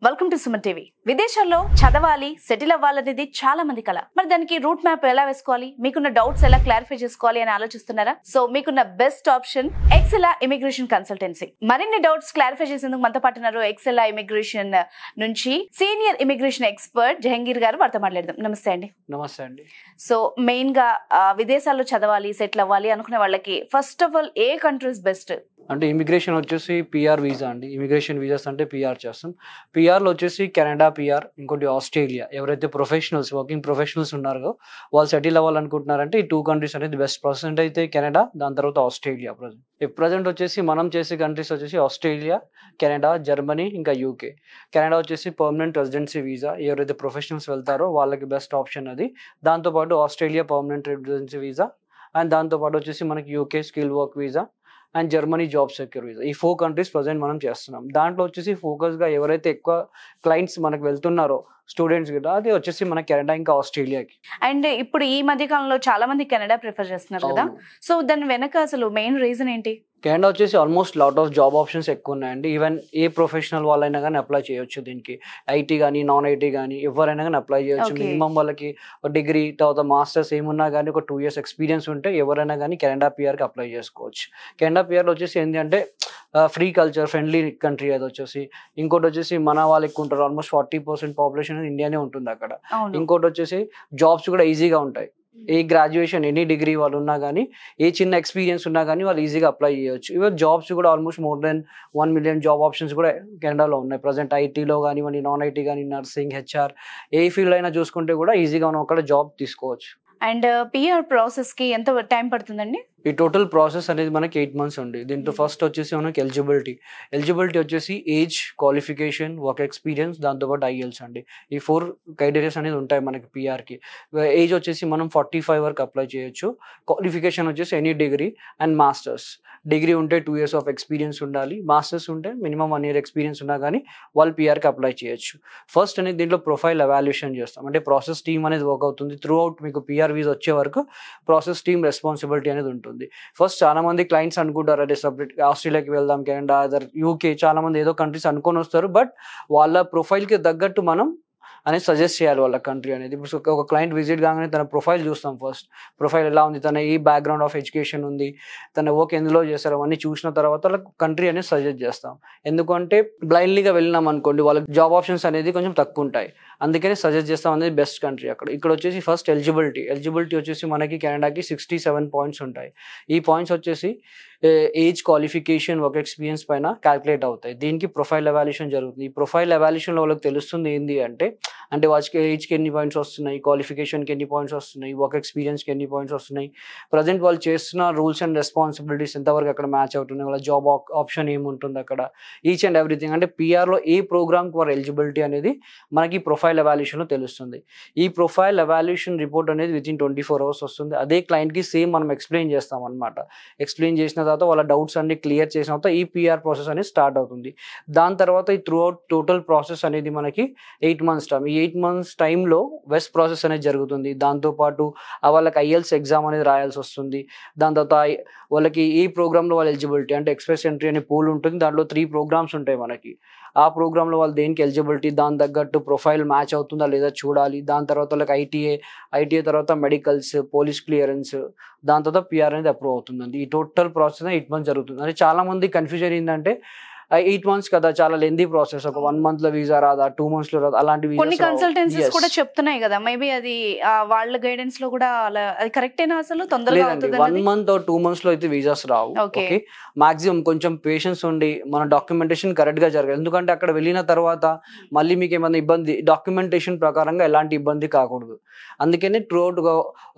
Welcome to Suman TV. విదేశాల్లో చదవాలి, settle అవ్వాలనేది చాలా మంది కల. మరి దానికి రూట్ మ్యాప్ ఎలా వేసుకోవాలి, మీకున్న డౌట్స్ ఎలా క్లారిఫై చేసుకోవాలి అని ఆలోచిస్తున్నారా? సో మీకున్న బెస్ట్ ఆప్షన్ ఎక్సెలా ఇమిగ్రేషన్ కన్సల్టెన్సీ. మరిన్ని డౌట్స్ క్లారిఫై చేసేందుకు మనతో పాటు ఉన్నారు ఎక్సెలా ఇమిగ్రేషన్ నుంచి సీనియర్ ఇమిగ్రేషన్ ఎక్స్పర్ట్ జహంగీర్ గారు. వారితో మాట్లాడదాం. నమస్తే అండి. నమస్తే అండి. సో మెయిన్ గా విదేశాల్లో చదవాలి, సెటిల్ అవ్వాలి అనుకునే వాళ్ళకి first of all A countries best? అంటే ఇమిగ్రేషన్ వచ్చేసి పిఆర్ వీసా అండి. ఇమిగ్రేషన్ వీసాస్ అంటే పిఆర్ చేస్తాం. పిఆర్లో వచ్చేసి కెనడా పిఆర్, ఇంకోటి ఆస్ట్రేలియా. ఎవరైతే ప్రొఫెషనల్స్, వర్కింగ్ ప్రొఫెషనల్స్ ఉన్నారో వాళ్ళు సెటిల్ అవ్వాలనుకుంటున్నారంటే ఈ 2 కంట్రీస్ అనేది బెస్ట్. ప్రజెంట్ అయితే కెనడా, దాని తర్వాత ఆస్ట్రేలియా. ప్రజెంట్ వచ్చేసి మనం చేసే కంట్రీస్ వచ్చేసి ఆస్ట్రేలియా, కెనడా, జర్మనీ, ఇంకా యూకే. కెనడా వచ్చేసి పర్మనెంట్ రెసిడెన్సీ వీసా, ఎవరైతే ప్రొఫెషనల్స్ వెళ్తారో వాళ్ళకి బెస్ట్ ఆప్షన్ అది. దాంతోపాటు Australia permanent residency visa, and దాంతోపాటు వచ్చేసి మనకి UK skill work visa, and Germany job secure visa. ఈ 4 కంట్రీస్ ప్రజెంట్ మనం చేస్తున్నాం. దాంట్లో వచ్చేసి ఫోకస్గా ఎవరైతే ఎక్కువ క్లయింట్స్ మనకు వెళ్తున్నారో స్టూడెంట్స్ గిట్లా, అది వచ్చేసి మన కెనడా ఇంకా ఆస్ట్రేలియాకి. అండ్ ఇప్పుడు ఈ మధ్య కాలంలో చాలా మంది కెనడా ప్రిఫర్ చేస్తున్నారు కదా. సో దాని వెనక అసలు మెయిన్ రీజన్ ఏంటి? కెనడా వచ్చేసి almost lot of job options ఎక్కువ ఉన్నాయండి. ఈవెన్ ఏ ప్రొఫెషనల్ వాళ్ళైనా కానీ అప్లై చేయొచ్చు దీనికి. ఐటీ కానీ, నాన్ ఐటీ కానీ ఎవరైనా కానీ అప్లై చేయొచ్చు. మినిమం వాళ్ళకి డిగ్రీ తర్వాత మాస్టర్స్ ఏమున్నా కానీ ఒక 2 years ఎక్స్పీరియన్స్ ఉంటే ఎవరైనా కానీ కెనడా పిఆర్కి అప్లై చేసుకోవచ్చు. కెనడా పిఆర్లో వచ్చేసి ఏంటి అంటే ఫ్రీ కల్చర్, ఫ్రెండ్లీ కంట్రీ. అది వచ్చేసి ఇంకోటి వచ్చేసి మన వాళ్ళు ఎక్కువ ఉంటారు. ఆల్మోస్ట్ 40% పాపులేషన్ ఇండియానే ఉంటుంది అక్కడ. ఇంకోటి వచ్చేసి జాబ్స్ కూడా ఈజీగా ఉంటాయి. ఏ గ్రాడ్యుయేషన్, ఎనీ డిగ్రీ వాళ్ళు ఉన్నా కానీ, ఏ చిన్న ఎక్స్పీరియన్స్ ఉన్నా కానీ వాళ్ళు ఈజీగా అప్లై చేయొచ్చు. ఈవెన్ జాబ్స్ కూడా almost more than 1 million job options కూడా కెనడాలో ఉన్నాయి. ప్రజెంట్ ఐటీలో కానివ్వండి, నాన్ ఐటీ కానీ, నర్సింగ్, హెచ్ఆర్, ఏ ఫీల్డ్ అయినా చూసుకుంటే కూడా ఈజీగా మనం అక్కడ జాబ్ తీసుకోవచ్చు. అండ్ పిఆర్ ప్రాసెస్ కి ఎంత టైం పడుతుందండి? ఈ టోటల్ ప్రాసెస్ అనేది మనకి 8 months ఉంది. దీంట్లో ఫస్ట్ వచ్చేసి మనకి ఎలిజిబిలిటీ వచ్చేసి ఏజ్, క్వాలిఫికేషన్, వర్క్ ఎక్స్పీరియన్స్, దాంతోపాటు ఐఎల్స్ అండి. ఈ 4 క్రైటీరియాస్ అనేది ఉంటాయి మనకి పిఆర్కి. ఏజ్ వచ్చేసి మనం 45 వరకు అప్లై చేయొచ్చు. క్వాలిఫికేషన్ వచ్చేసి any degree and masters. Degree ఉంటే 2 years ఆఫ్ ఎక్స్పీరియన్స్ ఉండాలి. మాస్టర్స్ ఉంటే మినిమం 1 year ఎక్స్పీరియన్స్ ఉన్నా కానీ వాళ్ళు పిఆర్కి అప్లై చేయొచ్చు. ఫస్ట్ అనేది దీంట్లో ప్రొఫైల్ ఎవాల్యుయేషన్ చేస్తాం. అంటే ప్రాసెస్ టీమ్ అనేది వర్క్ అవుతుంది. త్రూ అవుట్ మీకు పిఆర్ వీసా వచ్చే వరకు ప్రాసెస్ టీమ్ రెస్పాన్సిబిలిటీ అనేది ఉంటుంది. ఫస్ట్ చాలా మంది క్లయింట్స్ అనుకుంటారు అదే సపరేట్ ఆస్ట్రేలియాకి వెళ్దాం, కెనడా, అదర్ యూకే, చాలా మంది ఏదో కంట్రీస్ అనుకొని వస్తారు. బట్ వాళ్ళ ప్రొఫైల్కి తగ్గట్టు మనం అనేది సజెస్ట్ చేయాలి వాళ్ళ కంట్రీ అనేది. ఇప్పుడు ఒక క్లయింట్ విజిట్ కాగానే తన ప్రొఫైల్ చూస్తాం. ఫస్ట్ ప్రొఫైల్ ఎలా ఉంది, తన ఈ బ్యాక్గ్రౌండ్ ఆఫ్ ఎడ్యుకేషన్ ఉంది, తన వర్క్ ఎందులో చేస్తారు, అవన్నీ చూసిన తర్వాత వాళ్ళ కంట్రీ అనేది సజెస్ట్ చేస్తాం. ఎందుకంటే బ్లైండ్లీగా వెళ్ళినాం అనుకోండి, వాళ్ళకి జాబ్ ఆప్షన్స్ అనేది కొంచెం తక్కువ ఉంటాయి. అందుకని సజెస్ట్ చేస్తాం అనేది బెస్ట్ కంట్రీ అక్కడ. ఇక్కడ వచ్చేసి ఫస్ట్ ఎలిజిబిలిటీ వచ్చేసి మనకి కెనడాకి 67 points ఉంటాయి. ఈ పాయింట్స్ వచ్చేసి ఏజ్, క్వాలిఫికేషన్, వర్క్ ఎక్స్పీరియన్స్ పైన క్యాల్కులేట్ అవుతాయి. దీనికి ప్రొఫైల్ ఎవాల్యుయేషన్ జరుగుతుంది. ఈ ప్రొఫైల్ ఎవాల్యుయేషన్లో వాళ్ళకి తెలుస్తుంది ఏంటి అంటే వాళ్ళకి ఏజ్కి ఎన్ని పాయింట్స్ వస్తున్నాయి, క్వాలిఫికేషన్కి ఎన్ని పాయింట్స్ వస్తున్నాయి, వర్క్ ఎక్స్పీరియన్స్కి ఎన్ని పాయింట్స్ వస్తున్నాయి, ప్రజెంట్ వాళ్ళు చేస్తున్న రూల్స్ అండ్ రెస్పాన్సిబిలిటీస్ ఎంతవరకు అక్కడ మ్యాచ్ అవుతున్నాయి, వాళ్ళ జాబ్ ఆప్షన్ ఏముంటుంది అక్కడ, ఈచ్ అండ్ ఎవ్రీథింగ్. అంటే పిఆర్లో ఏ ప్రోగ్రామ్కి వారి ఎలిజిబిలిటీ అనేది మనకి ప్రొఫైల్ ఎవాల్యుయేషన్లో తెలుస్తుంది. ఈ ప్రొఫైల్ ఎవాల్యుయేషన్ రిపోర్ట్ అనేది వితిన్ 24 hours వస్తుంది. అదే క్లయింట్కి సేమ్ మనం ఎక్స్ప్లెయిన్ చేస్తాం అనమాట. ఎక్స్ప్లెయిన్ చేసిన తర్వాత వాళ్ళ డౌట్స్ అన్ని క్లియర్ చేసిన తర్వాత ఈ పిఆర్ ప్రాసెస్ అనేది స్టార్ట్ అవుతుంది. దాని తర్వాత ఈ త్రూ అవుట్ టోటల్ ప్రాసెస్ అనేది మనకి 8 months టైం. ఈ 8 months టైంలో వెస్ట్ ప్రాసెస్ అనేది జరుగుతుంది. దాంతోపాటు వాళ్ళకి ఐఎల్స్ ఎగ్జామ్ అనేది రాయాల్సి వస్తుంది. దాని తర్వాత వాళ్ళకి ఈ ప్రోగ్రాంలో వాళ్ళ ఎలిజిబిలిటీ అంటే ఎక్స్ప్రెస్ ఎంట్రీ అనే పూల్ ఉంటుంది. దాంట్లో 3 programs ఉంటాయి మనకి. ఆ ప్రోగ్రాంలో వాళ్ళు దేనికి ఎలిజిబిలిటీ, దాని తగ్గట్టు ప్రొఫైల్ మ్యాచ్ అవుతుందా లేదా చూడాలి. దాని తర్వాత వాళ్ళకి ఐటీఏ తర్వాత మెడికల్స్, పోలీస్ క్లియరెన్స్, దాని తర్వాత పిఆర్ అనేది అప్రూవ్ అవుతుందండి. ఈ టోటల్ ప్రాసెస్ 8 months జరుగుతుంది. అంటే చాలా మంది కన్ఫ్యూజన్ ఏంటంటే 8 months కదా, చాలా లెందీ ప్రాసెస్, ఒక 1 month లో వీసా రాదా, 2 months లో రాదా, అలాంటి కొన్ని కన్సల్టెన్సీస్ కూడా చెప్తున్నాయి కదా. మేబీ అది వాళ్ళ గైడెన్స్ లో కూడా అది కరెక్టేనా? అసలు తొందరగా అవుతుంది? 1 month or 2 months లో అయితే వీసాస్ రావు. ఓకే, మాక్సిమం కొంచెం పేషెన్స్ ఉండి మన డాక్యుమెంటేషన్ కరెక్ట్ గా జరగాలి. ఎందుకంటే అక్కడ వెళ్ళిన తర్వాత మళ్ళీ మీకు ఏమైనా ఇబ్బంది, డాక్యుమెంటేషన్ ప్రకారంగా ఎలాంటి ఇబ్బంది కాకూడదు. అందుకని త్రూఅవుట్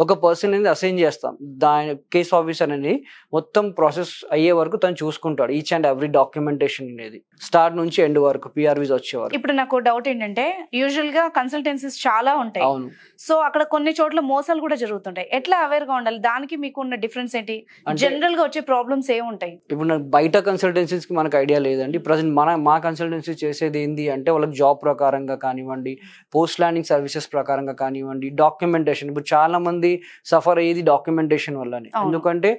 ఒక పర్సన్ అనేది అసైన్ చేస్తాం. దాని కేస్ ఆఫీసర్ అనేది మొత్తం ప్రాసెస్ అయ్యే వరకు తను చూసుకుంటాడు. ఈచ్ అండ్ ఎవ్రీ డాక్యుమెంటేషన్ అనేది స్టార్ట్ నుంచి ఎండ్ వరకు పిఆర్ వీసా వచ్చే వరకు. ఇప్పుడు నాకు డౌట్ ఏంటంటే, యూజువల్ గా కన్సల్టెన్సీస్ చాలా ఉంటాయి. అవును. సో అక్కడ కొన్ని చోట్ల మోసాలు కూడా జరుగుతుంటాయి. ఎట్లా అవేర్ గా ఉండాలి? దానికి మీకు ఉన్న డిఫరెన్స్ ఏంటి? జనరల్ గా వచ్చే ప్రాబ్లమ్స్ ఏముంటాయి? ఇప్పుడు నాకు బయట కన్సల్టెన్సీస్ కి మనకు ఐడియా లేదండి. ప్రజెంట్ మా కన్సల్టెన్సీ చేసేది ఏంటి అంటే వాళ్ళకి జాబ్ ప్రకారంగా కానివ్వండి, పోస్ట్ ల్యాండింగ్ సర్వీసెస్ ప్రకారంగా కానివ్వండి, డాక్యుమెంటేషన్. ఇప్పుడు చాలా మంది సఫర్ అయ్యేది డాక్యుమెంటేషన్ వల్లనే. ఎందుకంటే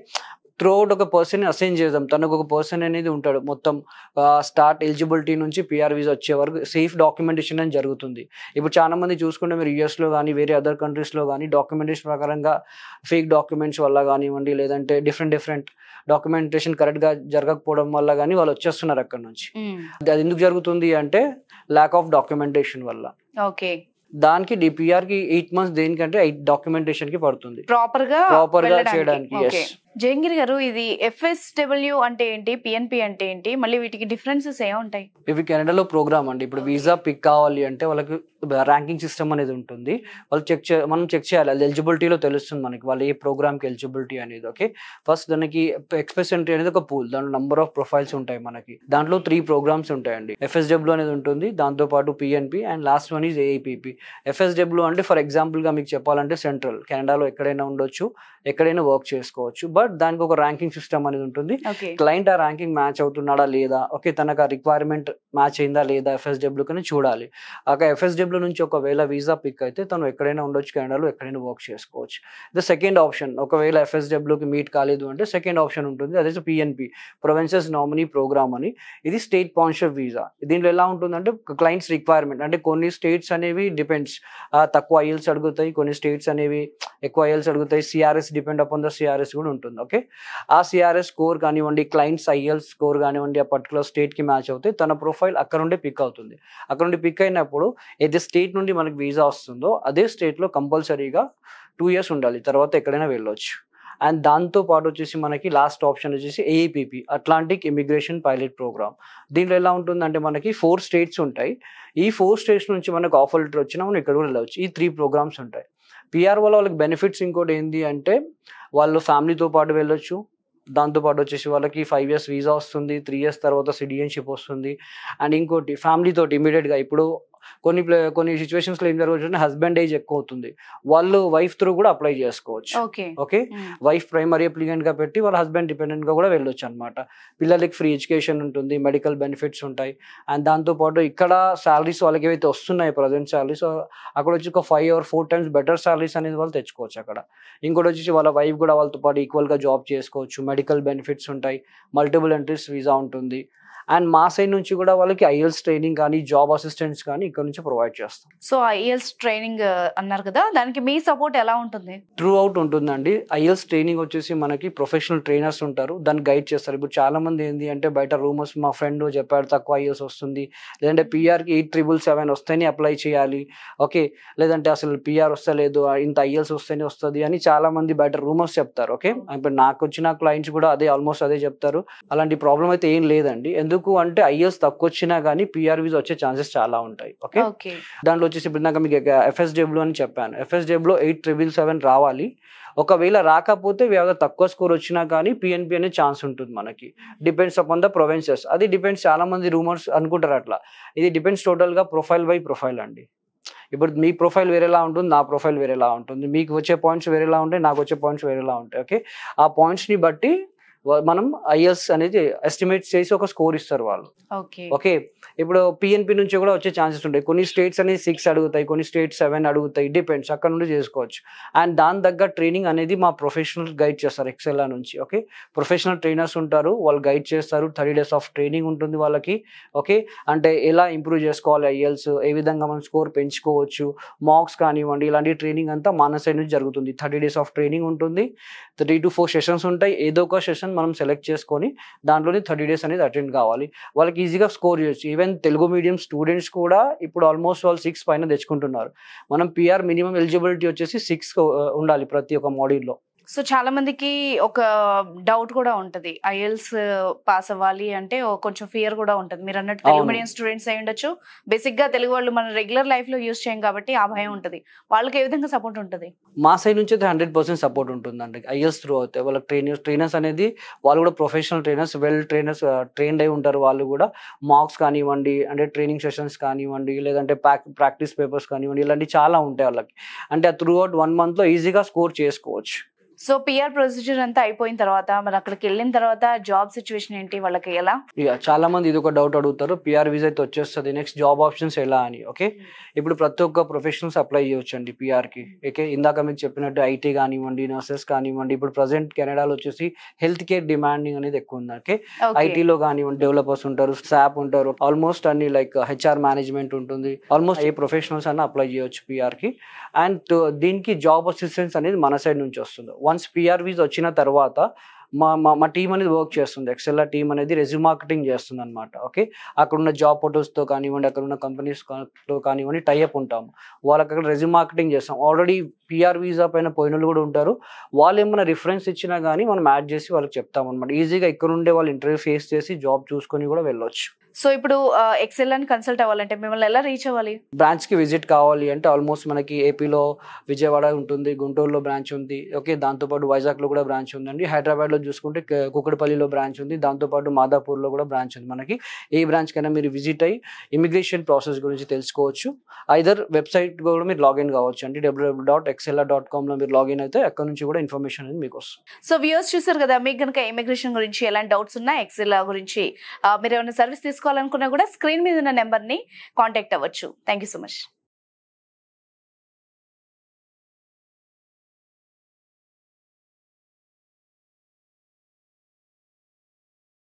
త్రూ అవుట్ ఒక పర్సన్ అసైన్ చేద్దాం. తనకు ఒక పర్సన్ అనేది ఉంటాడు. మొత్తం స్టార్ట్ ఎలిజిబిలిటీ నుంచి పిఆర్ వీసా వచ్చే వరకు సేఫ్ డాక్యుమెంటేషన్ అని జరుగుతుంది. ఇప్పుడు చాలా మంది చూసుకుంటే మీరు యూఎస్లో కానీ వేరే అదర్ కంట్రీస్లో కానీ డాక్యుమెంటేషన్ ప్రకారంగా ఫేక్ డాక్యుమెంట్స్ వల్ల కానివ్వండి, లేదంటే డిఫరెంట్ డాక్యుమెంటేషన్ కరెక్ట్గా జరగకపోవడం వల్ల కానీ వాళ్ళు వచ్చేస్తున్నారు అక్కడ నుంచి. అది ఎందుకు జరుగుతుంది అంటే ల్యాక్ ఆఫ్ డాక్యుమెంటేషన్ వల్ల. ఓకే, దానికి డిపిఆర్ కి 8 months దేనికంటే 8 డాక్యుమెంటేషన్ కి పడుతుంది ప్రాపర్ గా చేయడానికి. జయంగిరి గారు, ఇది FSW అంటే ఏంటి, పిఎన్పి అంటే ఏంటి, మళ్ళీ వీటికి డిఫరెన్సెస్ ఏముంటాయి? ఇవి కెనడాలో ప్రోగ్రామ్ అండి. ఇప్పుడు వీసా పిక్ కావాలి అంటే వాళ్ళకి ర్యాంకింగ్ సిస్టమ్ అనేది ఉంటుంది. వాళ్ళు మనం చెక్ చేయాలి, అది ఎలిజిబిలిటీలో తెలుస్తుంది మనకి వాళ్ళు ఏ ప్రోగ్రామ్కి ఎలిజిబిలిటీ అనేది. ఓకే, ఫస్ట్ దానికి ఎక్స్ప్రెస్ ఎంట్రీ అనేది ఒక పూల్, దాంట్లో నంబర్ ఆఫ్ ప్రొఫైల్స్ ఉంటాయి మనకి. దాంట్లో 3 ప్రోగ్రామ్స్ ఉంటాయండి. FSW అనేది ఉంటుంది, దాంతోపాటు PNP and last one is AIPP. FSW అంటే ఫర్ ఎగ్జాంపుల్ గా మీకు చెప్పాలంటే సెంట్రల్ కెనడాలో ఎక్కడైనా ఉండొచ్చు, ఎక్కడైనా వర్క్ చేసుకోవచ్చు. బట్ దానికి ఒక ర్యాంకింగ్ సిస్టమ్ అనేది ఉంటుంది. క్లయింట్ ఆ ర్యాంకింగ్ మ్యాచ్ అవుతున్నాడా లేదా, ఓకే తనకు ఆ రిక్వైర్మెంట్ మ్యాచ్ అయిందా లేదా FSW కని చూడాలి. FSW నుంచి ఒకవేళ వీసా పిక్ అయితే తను ఎక్కడైనా ఉండొచ్చు, కెనడాలో ఎక్కడైనా వర్క్ చేసుకోవచ్చు. ద సెకండ్ ఆప్షన్, ఒకవేళ FSWకి మీట్ కాలేదు అంటే సెకండ్ ఆప్షన్ ఉంటుంది, అదే PNP, ప్రొవిన్సెస్ నామినీ ప్రోగ్రామ్ అని. ఇది స్టేట్ స్పాన్సర్ వీసా. దీంట్లో ఎలా ఉంటుందంటే క్లయింట్స్ రిక్వైర్మెంట్, అంటే కొన్ని స్టేట్స్ అనేవి డిపెండ్స్, తక్కువ IELTS అడుగుతాయి, కొన్ని స్టేట్స్ అనేవి ఎక్కువ IELTS అడుగుతాయి. CRS depend upon the CRS కూడా ఉంటుంది. ఓకే, ఆ CRS స్కోర్ కానివ్వండి, క్లయింట్స్ IELTS స్కోర్ కానివ్వండి, ఆ పర్టికులర్ స్టేట్ కి మ్యాచ్ అవుతాయి. తన ప్రొఫైల్ అక్కడ నుండి పిక్ అవుతుంది. అక్కడ నుండి పిక్ అయినప్పుడు ఏదైతే స్టేట్ నుండి మనకి వీసా వస్తుందో అదే స్టేట్ లో కంపల్సరీగా 2 years ఉండాలి, తర్వాత ఎక్కడైనా వెళ్ళొచ్చు. అండ్ దాంతో పాటు వచ్చేసి మనకి లాస్ట్ ఆప్షన్ వచ్చేసి AIPP, Atlantic immigration pilot program. దీంట్లో ఎలా ఉంటుందంటే మనకి 4 states ఉంటాయి. ఈ 4 states నుంచి మనకు ఆఫర్ లెటర్ వచ్చినా మనం ఇక్కడ కూడా వెళ్ళవచ్చు. ఈ 3 programs ఉంటాయి. PR వల్ల వాళ్ళకి బెనిఫిట్స్ ఇంకోటి ఏంటి అంటే వాళ్ళు ఫ్యామిలీతో పాటు వెళ్ళొచ్చు. దాంతోపాటు వచ్చేసి వాళ్ళకి 5 years వీసా వస్తుంది, 3 years తర్వాత సిటిజన్షిప్ వస్తుంది. అండ్ ఇంకోటి ఫ్యామిలీ తోటి ఇమీడియట్గా ఇప్పుడు కొన్ని సిచ్యువేషన్స్లో ఏం జరగవచ్చు, హస్బెండ్ ఏజ్ ఎక్కువ అవుతుంది, వాళ్ళు వైఫ్ త్రూ కూడా అప్లై చేసుకోవచ్చు. ఓకే, వైఫ్ ప్రైమరీ అప్లికెంట్ గా పెట్టి వాళ్ళ హస్బెండ్ డిపెండెంట్ గా కూడా వెళ్ళొచ్చు అనమాట. పిల్లలకి ఫ్రీ ఎడ్యుకేషన్ ఉంటుంది, మెడికల్ బెనిఫిట్స్ ఉంటాయి. అండ్ దాంతోపాటు ఇక్కడ శాలరీస్ వాళ్ళకి ఏవైతే వస్తున్నాయి ప్రజెంట్ శాలరీస్, అక్కడ వచ్చి ఒక 5 or 4 times బెటర్ శాలరీస్ అనేది వాళ్ళు తెచ్చుకోవచ్చు అక్కడ. ఇంకోటి వచ్చేసి వాళ్ళ వైఫ్ కూడా వాళ్ళతో పాటు ఈక్వల్ గా జాబ్ చేసుకోవచ్చు, మెడికల్ బెనిఫిట్స్ ఉంటాయి, మల్టిపుల్ ఎంట్రీస్ వీసా ఉంటుంది. అండ్ మా సైడ్ నుంచి కూడా వాళ్ళకి IELTS ట్రైనింగ్ కానీ జాబ్ అసిస్టెంట్స్ కానీ ఇక్కడ నుంచి ప్రొవైడ్ చేస్తాం. సో IELTS ట్రైనింగ్ అన్నారు కదా, దానికి మీ సపోర్ట్ ఎలా ఉంటుంది? త్రూ అవుట్ ఉంటుందండి. IELTS ట్రైనింగ్ వచ్చేసి మనకి ప్రొఫెషనల్ ట్రైనర్స్ ఉంటారు, దాన్ని గైడ్ చేస్తారు. ఇప్పుడు చాలా మంది ఏంటి అంటే బయట రూమర్స్, మా ఫ్రెండ్ చెప్పాడు తక్కువ IELTS వస్తుంది, లేదంటే PRకి 8777 వస్తేనే అప్లై చేయాలి, ఓకే లేదంటే అసలు PR వస్తలేదు, ఇంత IELTS వస్తేనే వస్తుంది అని చాలా మంది బయట రూమర్స్ చెప్తారు. ఓకే, ఇప్పుడు నాకు వచ్చిన క్లయింట్స్ కూడా ఆల్మోస్ట్ అదే చెప్తారు. అలాంటి ప్రాబ్లం అయితే ఏం లేదండి. ఎందుకు అంటే IELTS తక్కువ వచ్చినా కానీ PR వీసా వచ్చే ఛాన్సెస్ చాలా ఉంటాయి. ఓకే, దాంట్లో వచ్చేసి ఇప్పుడు నాకు మీకు FSW అని చెప్పాను, FSW 8777 రావాలి. ఒకవేళ రాకపోతే తక్కువ స్కోర్ వచ్చినా కానీ PNP అనే ఛాన్స్ ఉంటుంది మనకి. Depends upon the provinces. అది డిపెండ్స్, చాలా మంది రూమర్స్ అనుకుంటారు అట్లా. ఇది డిపెండ్స్ టోటల్ గా ప్రొఫైల్ బై ప్రొఫైల్ అండి. ఇప్పుడు మీ ప్రొఫైల్ వేరేలా ఉంటుంది, నా ప్రొఫైల్ వేరేలా ఉంటుంది, మీకు వచ్చే పాయింట్స్ వేరేలా ఉంటాయి, నాకు వచ్చే పాయింట్స్ వేరేలా ఉంటాయి. ఓకే, ఆ పాయింట్స్ ని బట్టి మనం IELTS అనేది ఎస్టిమేట్ చేసి ఒక స్కోర్ ఇస్తారు వాళ్ళు. ఓకే, ఇప్పుడు PNP నుంచి కూడా వచ్చే ఛాన్సెస్ ఉంటాయి. కొన్ని స్టేట్స్ అనేది 6 అడుగుతాయి, కొన్ని స్టేట్స్ 7 అడుగుతాయి, డిపెండ్స్, అక్కడ నుండి చేసుకోవచ్చు. అండ్ దాని దగ్గర ట్రైనింగ్ అనేది మా ప్రొఫెషనల్ గైడ్ చేస్తారు ఎక్సెల్లా నుంచి. ఓకే, ప్రొఫెషనల్ ట్రైనర్స్ ఉంటారు, వాళ్ళు గైడ్ చేస్తారు. 30 days ఆఫ్ ట్రైనింగ్ ఉంటుంది వాళ్ళకి. ఓకే, అంటే ఎలా ఇంప్రూవ్ చేసుకోవాలి IELTS, ఏ విధంగా మనం స్కోర్ పెంచుకోవచ్చు, మార్క్స్ కానివ్వండి, ఇలాంటి ట్రైనింగ్ అంతా మన సైడ్ నుంచి జరుగుతుంది. 30 days ఆఫ్ ట్రైనింగ్ ఉంటుంది, 3 to 4 సెషన్స్ ఉంటాయి. ఏదో ఒక సెషన్ మనం సెలెక్ట్ చేసుకొని దాంట్లోనే 30 days అనేది అటెండ్ కావాలి. వాళ్ళకి ఈజీగా స్కోర్ చేయొచ్చు. ఈవెన్ తెలుగు మీడియం స్టూడెంట్స్ కూడా ఇప్పుడు ఆల్మోస్ట్ వాళ్ళు 6 పైన తెచ్చుకుంటున్నారు. మనం PR మినిమం ఎలిజిబిలిటీ వచ్చేసి 6 ఉండాలి ప్రతి ఒక్క మాడ్యూల్లో. సో చాలా మందికి ఒక డౌట్ కూడా ఉంటది, IELTS పాస్ అవ్వాలి అంటే కొంచెం ఫియర్ కూడా ఉంటది. మీరు అన్నట్టు తెలుగు మీడియం స్టూడెంట్స్ అయి ఉండొచ్చు, బేసిక్ గా తెలుగు వాళ్ళు మన రెగ్యులర్ లైఫ్ లో యూజ్ చేయం కాబట్టి ఆ భయం ఉంటది. వాళ్ళకి ఏ విధంగా సపోర్ట్ ఉంటుంది? మా సైడ్ నుంచి అయితే 100% సపోర్ట్ ఉంటుందండి. IELTS త్రూ అవుతాయి. వాళ్ళకి ట్రైనర్స్ అనేది వాళ్ళు కూడా ప్రొఫెషనల్ ట్రైనర్స్, ట్రైన్డ్ అయి ఉంటారు. వాళ్ళు కూడా మార్క్స్ కానివ్వండి, అంటే ట్రైనింగ్ సెషన్స్ కానివ్వండి, లేదంటే ప్రాక్టీస్ పేపర్స్ కానివ్వండి, ఇలాంటివి చాలా ఉంటాయి వాళ్ళకి. అంటే త్రూ అవుట్ 1 month లో ఈజీగా స్కోర్ చేసుకోవచ్చు. సో పిఆర్ ప్రొసీజర్ అంతా అయిపోయిన తర్వాత మరి అక్కడికి వెళ్ళిన తర్వాత జాబ్ సిచ్యువేషన్ ఏంటి, వాళ్ళకి ఎలా? చాలా మంది ఇది ఒక డౌట్ అడుగుతారు, పిఆర్ వీసా అయితే వచ్చేస్తుంది, నెక్స్ట్ జాబ్ ఆప్షన్స్ ఎలా అని. ఓకే, ఇప్పుడు ప్రతి ఒక్క ప్రొఫెషనల్స్ అప్లై చేయొచ్చు అండి పిఆర్కి. ఓకే, ఇందాక మీకు చెప్పినట్టు ఐటీ కానివ్వండి, నర్సెస్ కానివ్వండి, ఇప్పుడు ప్రజెంట్ కెనడాలో వచ్చేసి హెల్త్ కేర్ డిమాండింగ్ అనేది ఎక్కువ ఉంది. ఓకే, ఐటీలో కానివ్వండి డెవలపర్స్ ఉంటారు, స్టాఫ్ ఉంటారు, ఆల్మోస్ట్ అన్ని లైక్ హెచ్ఆర్ మేనేజ్మెంట్ ఉంటుంది, ఆల్మోస్ట్ ఏ ప్రొఫెషనల్స్ అన్న అప్లై చేయొచ్చు పిఆర్కి. అండ్ దీనికి జాబ్ అసిస్టెన్స్ అనేది మన సైడ్ నుంచి వస్తుంది. వన్స్ పిఆర్ వీసా వచ్చిన తర్వాత మా టీం అనేది వర్క్ చేస్తుంది, ఎక్సెల్ఆర్ టీం అనేది రెజ్యూమ్ మార్కెటింగ్ చేస్తుంది అనమాట. ఓకే, అక్కడ ఉన్న జాబ్ పోర్టల్స్తో కానివ్వండి, అక్కడ ఉన్న కంపెనీస్తో కానివ్వండి టైఅప్ ఉంటాము, వాళ్ళకి అక్కడ రెజ్యూమ్ మార్కెటింగ్ చేస్తాం. ఆల్రెడీ పిఆర్ వీసా పైన పోయిన వాళ్ళు కూడా ఉంటారు, వాళ్ళు ఏమైనా రిఫరెన్స్ ఇచ్చినా కానీ మనం యాడ్ చేసి వాళ్ళకి చెప్తాం అనమాట. ఈజీగా ఇక్కడ ఉండే వాళ్ళు ఇంటర్వ్యూ ఫేస్ చేసి జాబ్ చూసుకొని కూడా వెళ్ళొచ్చు. సో ఇప్పుడు ఎక్సెల్ అని కన్సల్ట్ అవ్వాలంటే మిమ్మల్ని ఎలా రీచ్ అవ్వాలి? బ్రాంచ్కి విజిట్ కావాలి అంటే ఆల్మోస్ట్ మనకి ఏపీలో విజయవాడ ఉంటుంది, గుంటూరులో బ్రాంచ్ ఉంది. ఓకే, దాంతోపాటు వైజాగ్లో కూడా బ్రాంచ్ ఉందండి. హైదరాబాద్లో చూసుకుంటే కుక్కడపల్లిలో బ్రాంచ్ ఉంది, దాంతోపాటు మాదాపూర్లో కూడా బ్రాంచ్ ఉంది. మనకి ఏ బ్రాంచ్ కైనా మీరు విజిట్ అయ్యి ఇమిగ్రేషన్ ప్రాసెస్ గురించి తెలుసుకోవచ్చు. ఐదర్ వెబ్సైట్ కూడా మీరు లాగిన్ కావచ్చు అండి, www.exceller.com మీరు లాగిన్ అయితే అక్కడ నుంచి కూడా ఇన్ఫర్మేషన్ అనేది మీకు వస్తుంది. సో వ్యూవర్స్ చూసారు కదా, మీకు కనుక ఇమిగ్రేషన్ గురించి ఎలాంటి డౌట్స్ ఉన్నా, ఎక్సెల్ గురించి మీరు ఏమైనా సర్వీస్ తీసుకోవాలనుకున్నా కూడా స్క్రీన్ మీద ఉన్న నెంబర్ని కాంటాక్ట్ అవ్వచ్చు. Thank you so much.